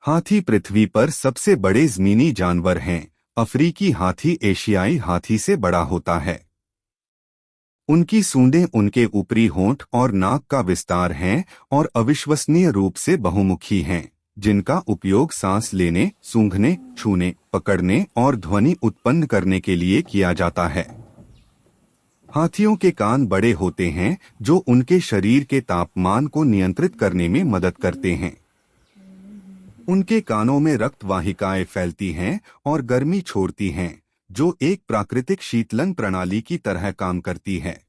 हाथी पृथ्वी पर सबसे बड़े ज़मीनी जानवर हैं। अफ्रीकी हाथी एशियाई हाथी से बड़ा होता है। उनकी सूंडें उनके ऊपरी होंठ और नाक का विस्तार हैं और अविश्वसनीय रूप से बहुमुखी हैं, जिनका उपयोग सांस लेने, सूंघने, छूने, पकड़ने और ध्वनि उत्पन्न करने के लिए किया जाता है। हाथियों के कान बड़े होते हैं, जो उनके शरीर के तापमान को नियंत्रित करने में मदद करते हैं। उनके कानों में रक्त वाहिकाएं फैलती हैं और गर्मी छोड़ती हैं, जो एक प्राकृतिक शीतलन प्रणाली की तरह काम करती है।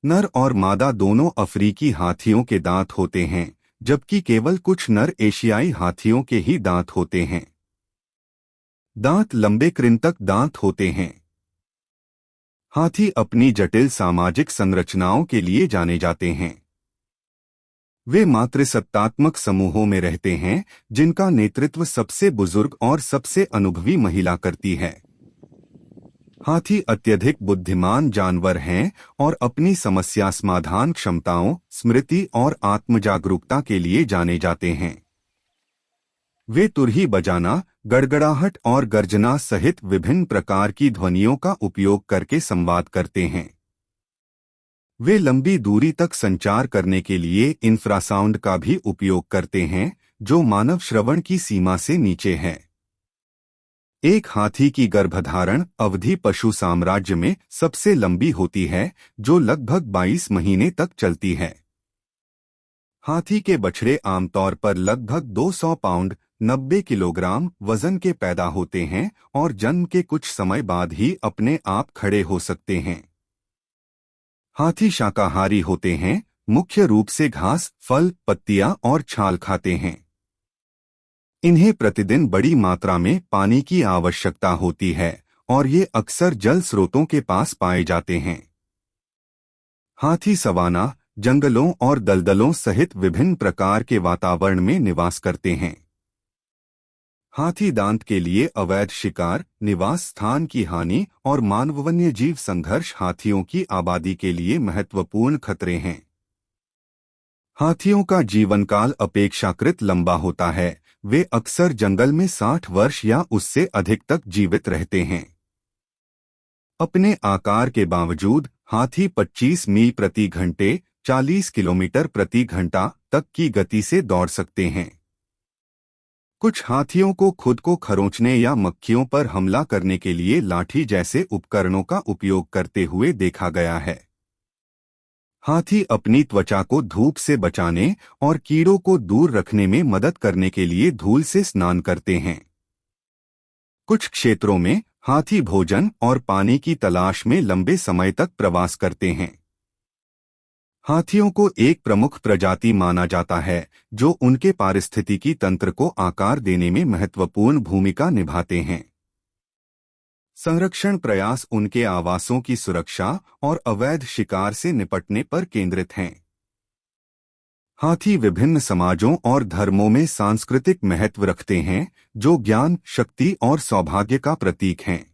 नर और मादा दोनों अफ्रीकी हाथियों के दांत होते हैं, जबकि केवल कुछ नर एशियाई हाथियों के ही दांत होते हैं। दांत लंबे कृंतक दांत होते हैं। हाथी अपनी जटिल सामाजिक संरचनाओं के लिए जाने जाते हैं। वे मातृसत्तात्मक समूहों में रहते हैं, जिनका नेतृत्व सबसे बुजुर्ग और सबसे अनुभवी महिला करती है। हाथी अत्यधिक बुद्धिमान जानवर हैं और अपनी समस्या समाधान क्षमताओं, स्मृति और आत्मजागरूकता के लिए जाने जाते हैं। वे तुरही बजाना, गड़गड़ाहट और गर्जना सहित विभिन्न प्रकार की ध्वनियों का उपयोग करके संवाद करते हैं। वे लंबी दूरी तक संचार करने के लिए इंफ्रासाउंड का भी उपयोग करते हैं, जो मानव श्रवण की सीमा से नीचे है। एक हाथी की गर्भधारण अवधि पशु साम्राज्य में सबसे लंबी होती है, जो लगभग 22 महीने तक चलती है। हाथी के बछड़े आमतौर पर लगभग 200 पाउंड 90 किलोग्राम वजन के पैदा होते हैं और जन्म के कुछ समय बाद ही अपने आप खड़े हो सकते हैं। हाथी शाकाहारी होते हैं, मुख्य रूप से घास, फल, पत्तियां और छाल खाते हैं। इन्हें प्रतिदिन बड़ी मात्रा में पानी की आवश्यकता होती है और ये अक्सर जल स्रोतों के पास पाए जाते हैं। हाथी सवाना, जंगलों और दलदलों सहित विभिन्न प्रकार के वातावरण में निवास करते हैं। हाथी दांत के लिए अवैध शिकार, निवास स्थान की हानि और मानव वन्यजीव संघर्ष हाथियों की आबादी के लिए महत्वपूर्ण खतरे हैं। हाथियों का जीवनकाल अपेक्षाकृत लंबा होता है। वे अक्सर जंगल में 60 वर्ष या उससे अधिक तक जीवित रहते हैं। अपने आकार के बावजूद हाथी 25 मील प्रति घंटे 40 किलोमीटर प्रति घंटा तक की गति से दौड़ सकते हैं। कुछ हाथियों को खुद को खरोंचने या मक्खियों पर हमला करने के लिए लाठी जैसे उपकरणों का उपयोग करते हुए देखा गया है। हाथी अपनी त्वचा को धूप से बचाने और कीड़ों को दूर रखने में मदद करने के लिए धूल से स्नान करते हैं। कुछ क्षेत्रों में हाथी भोजन और पानी की तलाश में लंबे समय तक प्रवास करते हैं। हाथियों को एक प्रमुख प्रजाति माना जाता है, जो उनके पारिस्थितिकी तंत्र को आकार देने में महत्वपूर्ण भूमिका निभाते हैं। संरक्षण प्रयास उनके आवासों की सुरक्षा और अवैध शिकार से निपटने पर केंद्रित हैं। हाथी विभिन्न समाजों और धर्मों में सांस्कृतिक महत्व रखते हैं, जो ज्ञान, शक्ति और सौभाग्य का प्रतीक हैं।